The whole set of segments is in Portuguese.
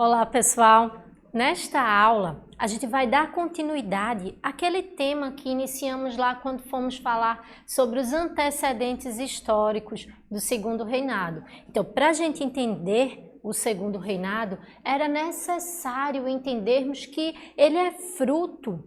Olá, pessoal! Nesta aula, a gente vai dar continuidade àquele tema que iniciamos lá quando fomos falar sobre os antecedentes históricos do Segundo Reinado. Então, para a gente entender o Segundo Reinado, era necessário entendermos que ele é fruto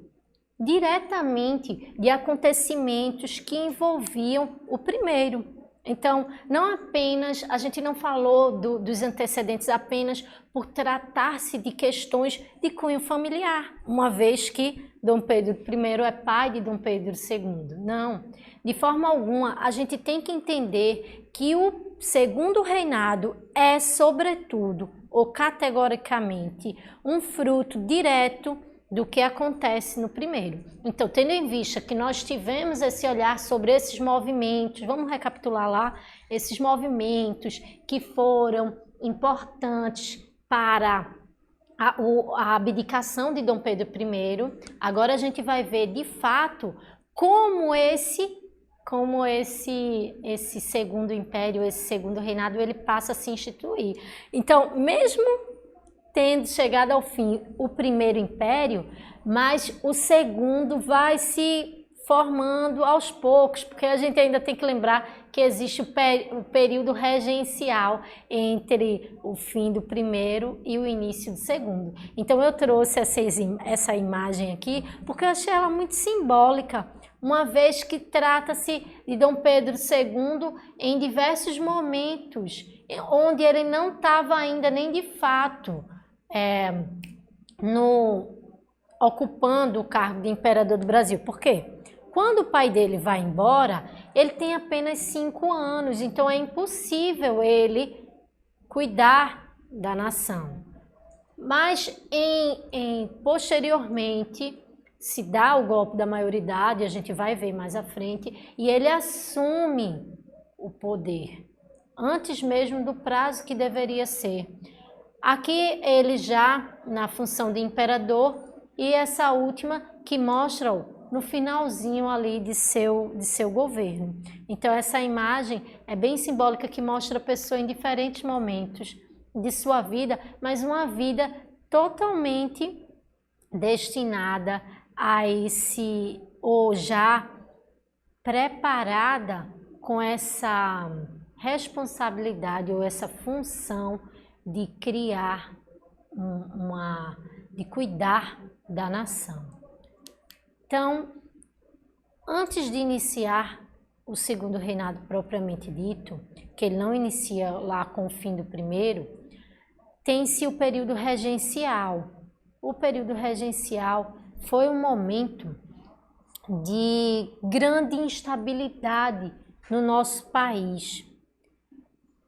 diretamente de acontecimentos que envolviam o primeiro. Então, não apenas, a gente não falou dos antecedentes apenas por tratar-se de questões de cunho familiar, uma vez que Dom Pedro I é pai de Dom Pedro II. Não, de forma alguma, a gente tem que entender que o Segundo Reinado é, sobretudo, ou categoricamente, um fruto direto do que acontece no primeiro. Então, tendo em vista que nós tivemos esse olhar sobre esses movimentos, vamos recapitular lá, esses movimentos que foram importantes para a abdicação de Dom Pedro I, agora a gente vai ver de fato como esse segundo império, esse segundo reinado, ele passa a se instituir. Então, mesmo tendo chegado ao fim o primeiro império, mas o segundo vai se formando aos poucos, porque a gente ainda tem que lembrar que existe o período regencial entre o fim do primeiro e o início do segundo. Então eu trouxe essa imagem aqui porque eu achei ela muito simbólica, uma vez que trata-se de Dom Pedro II em diversos momentos, onde ele não estava ainda nem de fato ocupando o cargo de imperador do Brasil. Por quê? Quando o pai dele vai embora, ele tem apenas 5 anos, então é impossível ele cuidar da nação. Mas posteriormente se dá o golpe da maioridade, a gente vai ver mais à frente, e ele assume o poder, antes mesmo do prazo que deveria ser. Aqui ele já na função de imperador e essa última que mostra no finalzinho ali de seu governo. Então essa imagem é bem simbólica, que mostra a pessoa em diferentes momentos de sua vida, mas uma vida totalmente destinada a esse, ou já preparada com essa responsabilidade ou essa função de criar de cuidar da nação. Então, antes de iniciar o segundo reinado propriamente dito, que ele não inicia lá com o fim do primeiro, tem-se o período regencial. O período regencial foi um momento de grande instabilidade no nosso país.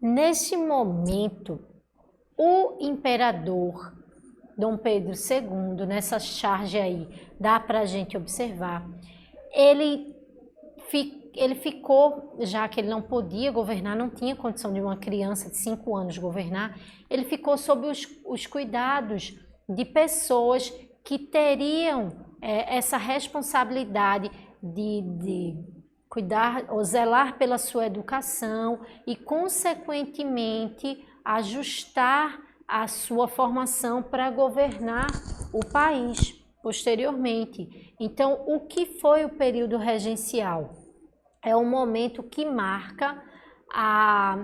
Nesse momento, o imperador Dom Pedro II, nessa charge aí, dá para a gente observar, ele ficou, já que ele não podia governar, não tinha condição de uma criança de 5 anos governar, ele ficou sob os cuidados de pessoas que teriam essa responsabilidade de cuidar ou zelar pela sua educação e, consequentemente, ajustar a sua formação para governar o país posteriormente. Então, o que foi o período regencial? É um momento que marca a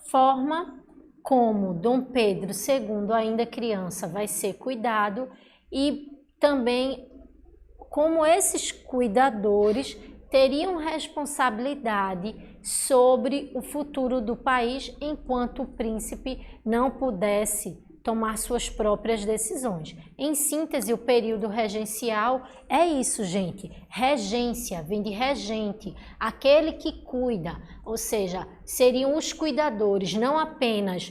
forma como Dom Pedro II, ainda criança, vai ser cuidado e também como esses cuidadores teriam responsabilidade sobre o futuro do país enquanto o príncipe não pudesse tomar suas próprias decisões. Em síntese, o período regencial é isso, gente. Regência vem de regente, aquele que cuida, ou seja, seriam os cuidadores não apenas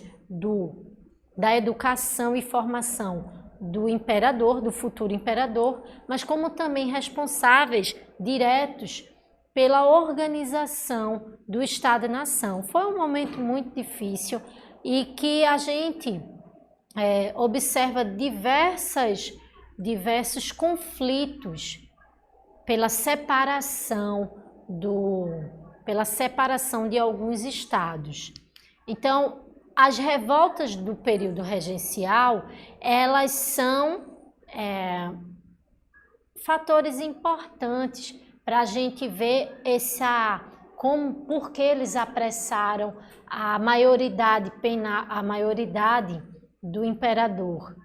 da educação e formação do imperador, do futuro imperador, mas como também responsáveis diretos pela organização do Estado-nação. Foi um momento muito difícil e que a gente observa diversos conflitos pela separação de alguns estados. Então, as revoltas do período regencial, elas são fatores importantes para a gente ver por que eles apressaram a maioridade do imperador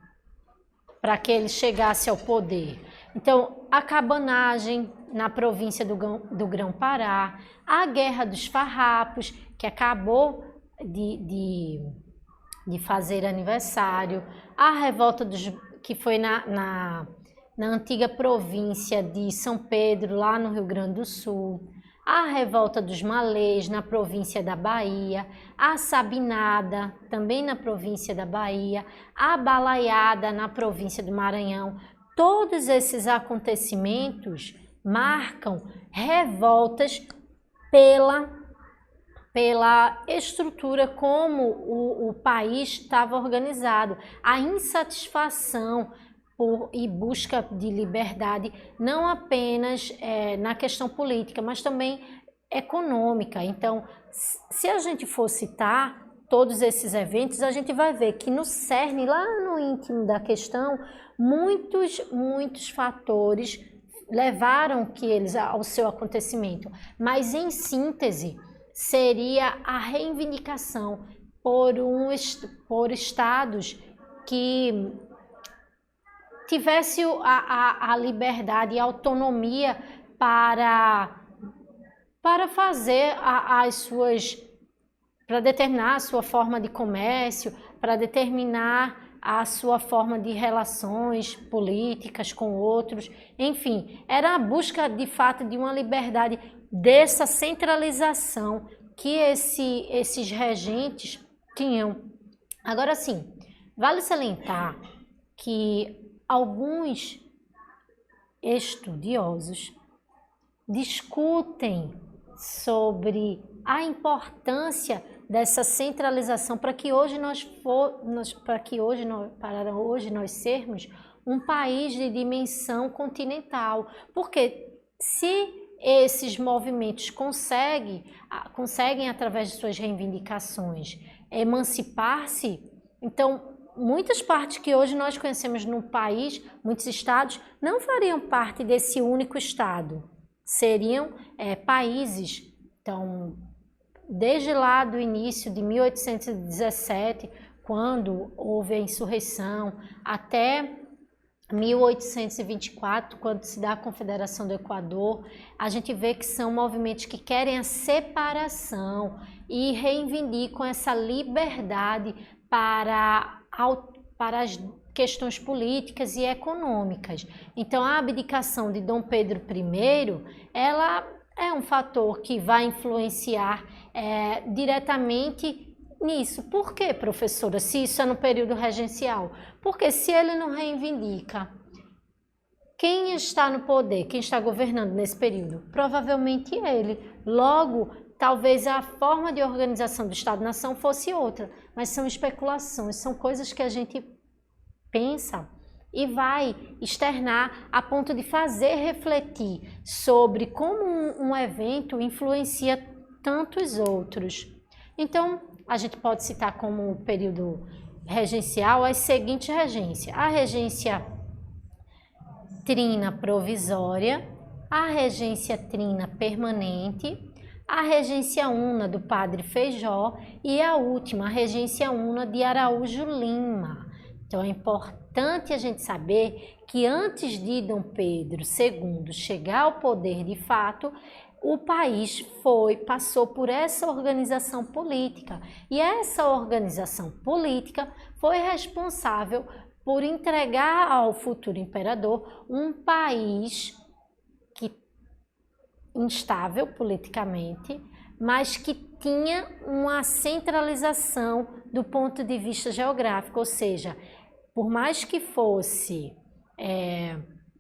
para que ele chegasse ao poder. Então, a cabanagem na província do Grão-Pará, a Guerra dos Farrapos, que acabou de fazer aniversário, a revolta que foi na antiga província de São Pedro, lá no Rio Grande do Sul, a revolta dos Malês, na província da Bahia, a Sabinada, também na província da Bahia, a Balaiada, na província do Maranhão. Todos esses acontecimentos marcam revoltas pela estrutura como o país estava organizado, a insatisfação e busca de liberdade, não apenas na questão política, mas também econômica. Então, se a gente for citar todos esses eventos, a gente vai ver que no cerne, lá no íntimo da questão, muitos fatores levaram eles ao seu acontecimento. Mas, em síntese, seria a reivindicação por estados que tivesse a liberdade e a autonomia para fazer para determinar a sua forma de comércio, para determinar a sua forma de relações políticas com outros, enfim, era a busca de fato de uma liberdade dessa centralização que esses regentes tinham. Agora sim, vale salientar que alguns estudiosos discutem sobre a importância dessa centralização para hoje nós sermos um país de dimensão continental. Porque se esses movimentos conseguem através de suas reivindicações emancipar-se, então muitas partes que hoje nós conhecemos no país, muitos estados, não fariam parte desse único estado, seriam países. Então, desde lá do início de 1817, quando houve a insurreição, até 1824, quando se dá a Confederação do Equador, a gente vê que são movimentos que querem a separação e reivindicam essa liberdade para as questões políticas e econômicas. Então, a abdicação de Dom Pedro I, ela é um fator que vai influenciar diretamente nisso. Por quê, professora, se isso é no período regencial? Porque se ele não reivindica, quem está no poder, quem está governando nesse período? Provavelmente ele. Logo, talvez a forma de organização do Estado-nação fosse outra, mas são especulações, são coisas que a gente pensa e vai externar a ponto de fazer refletir sobre como um evento influencia tantos outros. Então, a gente pode citar como período regencial as seguintes regências: a regência trina provisória, a regência trina permanente, a regência una do Padre Feijó e a última, a regência una de Araújo Lima. Então é importante a gente saber que antes de Dom Pedro II chegar ao poder de fato, o país passou por essa organização política. E essa organização política foi responsável por entregar ao futuro imperador um país instável politicamente, mas que tinha uma centralização do ponto de vista geográfico, ou seja, por mais que fosse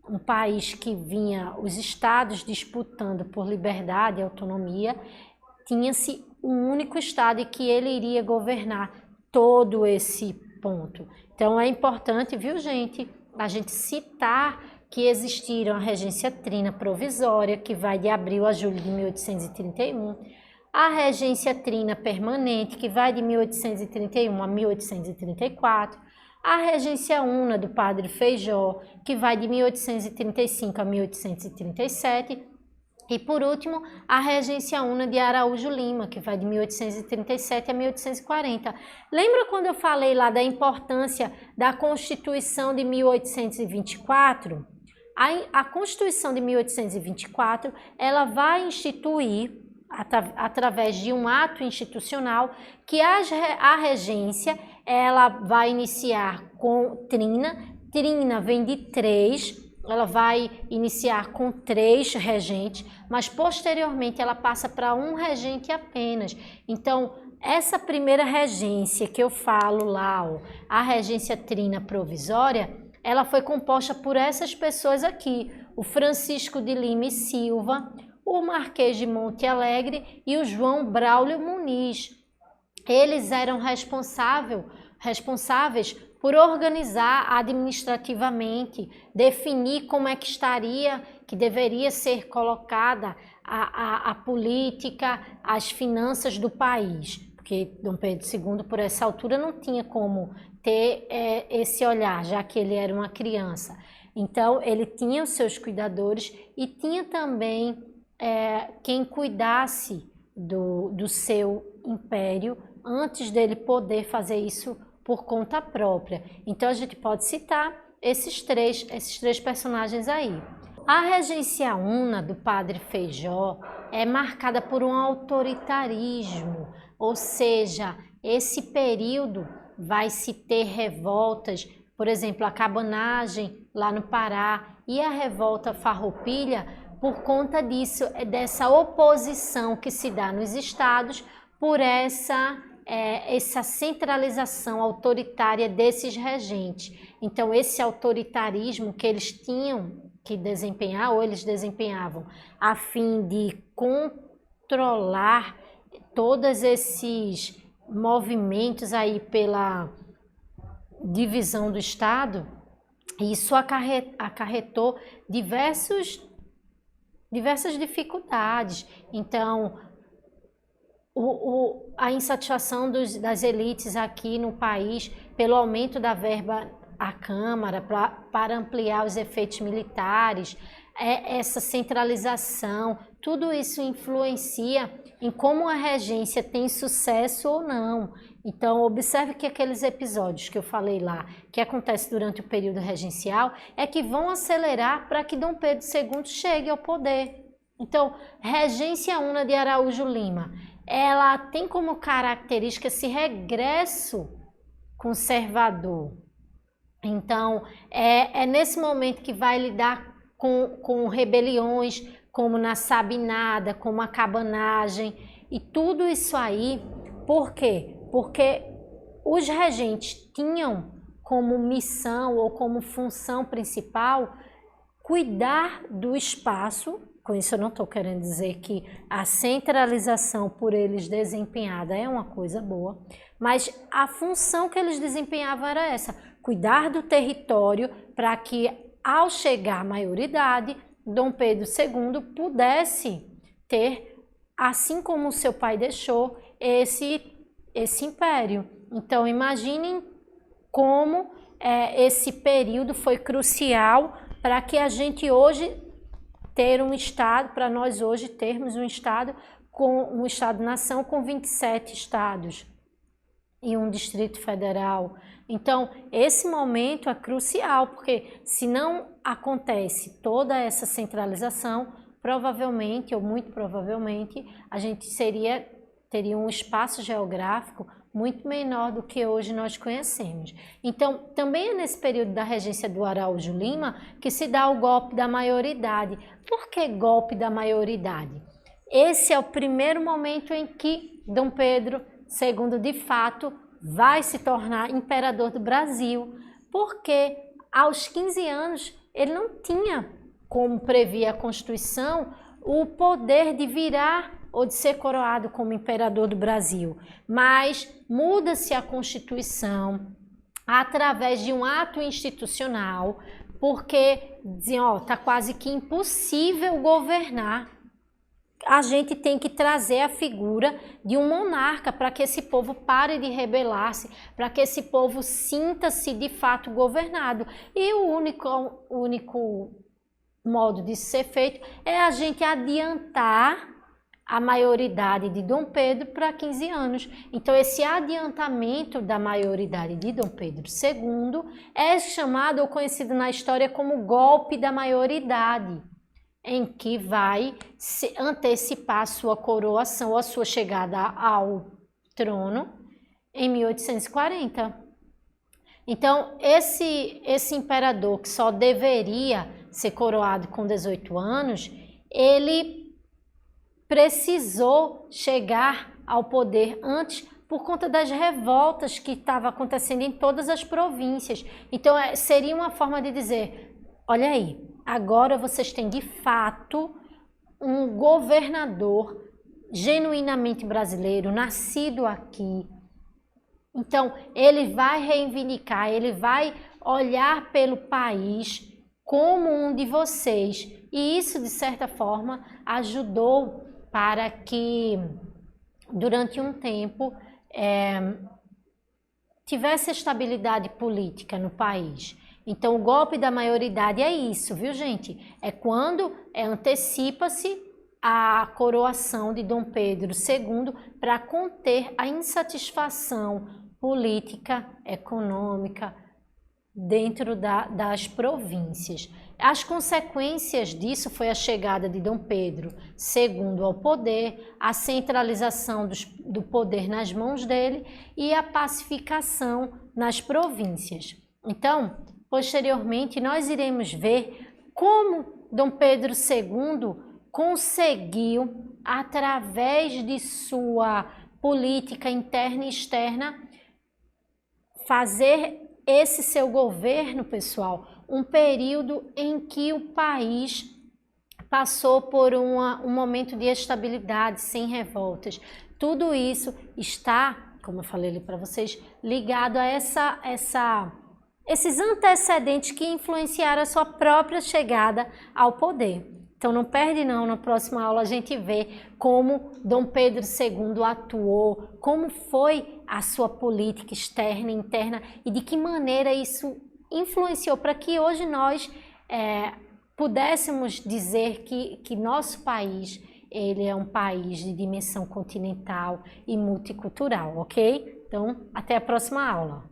um país que vinha os estados disputando por liberdade e autonomia, tinha-se um único estado e que ele iria governar todo esse ponto. Então é importante, viu, gente, a gente citar que existiram a regência trina provisória, que vai de abril a julho de 1831, a regência trina permanente, que vai de 1831 a 1834, a regência una do padre Feijó, que vai de 1835 a 1837, e por último, a regência una de Araújo Lima, que vai de 1837 a 1840. Lembra quando eu falei lá da importância da Constituição de 1824? A Constituição de 1824, ela vai instituir, através de um ato institucional, que a regência ela vai iniciar com trina. Trina vem de 3, ela vai iniciar com 3 regentes, mas posteriormente ela passa para um regente apenas. Então, essa primeira regência que eu falo lá, ó, a regência trina provisória, ela foi composta por essas pessoas aqui, o Francisco de Lima e Silva, o Marquês de Monte Alegre e o João Braulio Muniz. Eles eram responsáveis por organizar administrativamente, definir como é que deveria ser colocada a política, as finanças do país, porque Dom Pedro II, por essa altura, não tinha como ter esse olhar, já que ele era uma criança. Então, ele tinha os seus cuidadores e tinha também quem cuidasse do seu império antes dele poder fazer isso por conta própria. Então, a gente pode citar esses três personagens aí. A regência una do padre Feijó é marcada por um autoritarismo, ou seja, esse período vai se ter revoltas, por exemplo, a cabanagem lá no Pará e a revolta farroupilha, por conta disso, dessa oposição que se dá nos estados por essa centralização autoritária desses regentes. Então, esse autoritarismo que eles tinham que desempenhar, ou eles desempenhavam, a fim de controlar todos esses movimentos aí pela divisão do Estado, isso acarretou diversas dificuldades. Então, a insatisfação das elites aqui no país pelo aumento da verba à Câmara para ampliar os efeitos militares, essa centralização, tudo isso influencia em como a regência tem sucesso ou não. Então, observe que aqueles episódios que eu falei lá, que acontecem durante o período regencial, é que vão acelerar para que Dom Pedro II chegue ao poder. Então, regência una de Araújo Lima, ela tem como característica esse regresso conservador. Então, é nesse momento que vai lidar com rebeliões, como na Sabinada, como a cabanagem, e tudo isso aí, por quê? Porque os regentes tinham como missão ou como função principal cuidar do espaço. Com isso eu não estou querendo dizer que a centralização por eles desempenhada é uma coisa boa, mas a função que eles desempenhavam era essa, cuidar do território para que, ao chegar à maioridade, Dom Pedro II pudesse ter, assim como o seu pai deixou, esse império. Então, imaginem como esse período foi crucial para que a gente hoje ter um Estado, para nós hoje termos um Estado com um Estado-nação com 27 estados e um Distrito Federal. Então, esse momento é crucial, porque se não acontece toda essa centralização, provavelmente, ou muito provavelmente, a gente teria um espaço geográfico muito menor do que hoje nós conhecemos. Então, também é nesse período da regência do Araújo Lima que se dá o golpe da maioridade. Por que golpe da maioridade? Esse é o primeiro momento em que Dom Pedro II, de fato, vai se tornar imperador do Brasil, porque aos 15 anos ele não tinha, como previa a Constituição, o poder de virar ou de ser coroado como imperador do Brasil, mas muda-se a Constituição através de um ato institucional, porque diziam, tá quase que impossível governar a gente tem que trazer a figura de um monarca para que esse povo pare de rebelar-se, para que esse povo sinta-se de fato governado. E o único modo de ser feito é a gente adiantar a maioridade de Dom Pedro para 15 anos. Então, esse adiantamento da maioridade de Dom Pedro II é chamado ou conhecido na história como golpe da maioridade, em que vai se antecipar a sua coroação ou a sua chegada ao trono em 1840. Então, esse imperador que só deveria ser coroado com 18 anos, ele precisou chegar ao poder antes por conta das revoltas que estavam acontecendo em todas as províncias. Então, seria uma forma de dizer, olha aí, agora vocês têm de fato um governador genuinamente brasileiro, nascido aqui. Então, ele vai reivindicar, ele vai olhar pelo país como um de vocês. E isso, de certa forma, ajudou para que, durante um tempo, tivesse estabilidade política no país. Então, o golpe da maioridade é isso, viu, gente? É quando antecipa-se a coroação de Dom Pedro II para conter a insatisfação política, econômica dentro das províncias. As consequências disso foi a chegada de Dom Pedro II ao poder, a centralização do poder nas mãos dele e a pacificação nas províncias. Então, posteriormente, nós iremos ver como Dom Pedro II conseguiu, através de sua política interna e externa, fazer esse seu governo, pessoal, um período em que o país passou por um momento de estabilidade, sem revoltas. Tudo isso está, como eu falei ali para vocês, ligado a esses antecedentes que influenciaram a sua própria chegada ao poder. Então não perde não, na próxima aula a gente vê como Dom Pedro II atuou, como foi a sua política externa e interna e de que maneira isso influenciou para que hoje nós pudéssemos dizer que nosso país ele é um país de dimensão continental e multicultural, ok? Então, até a próxima aula.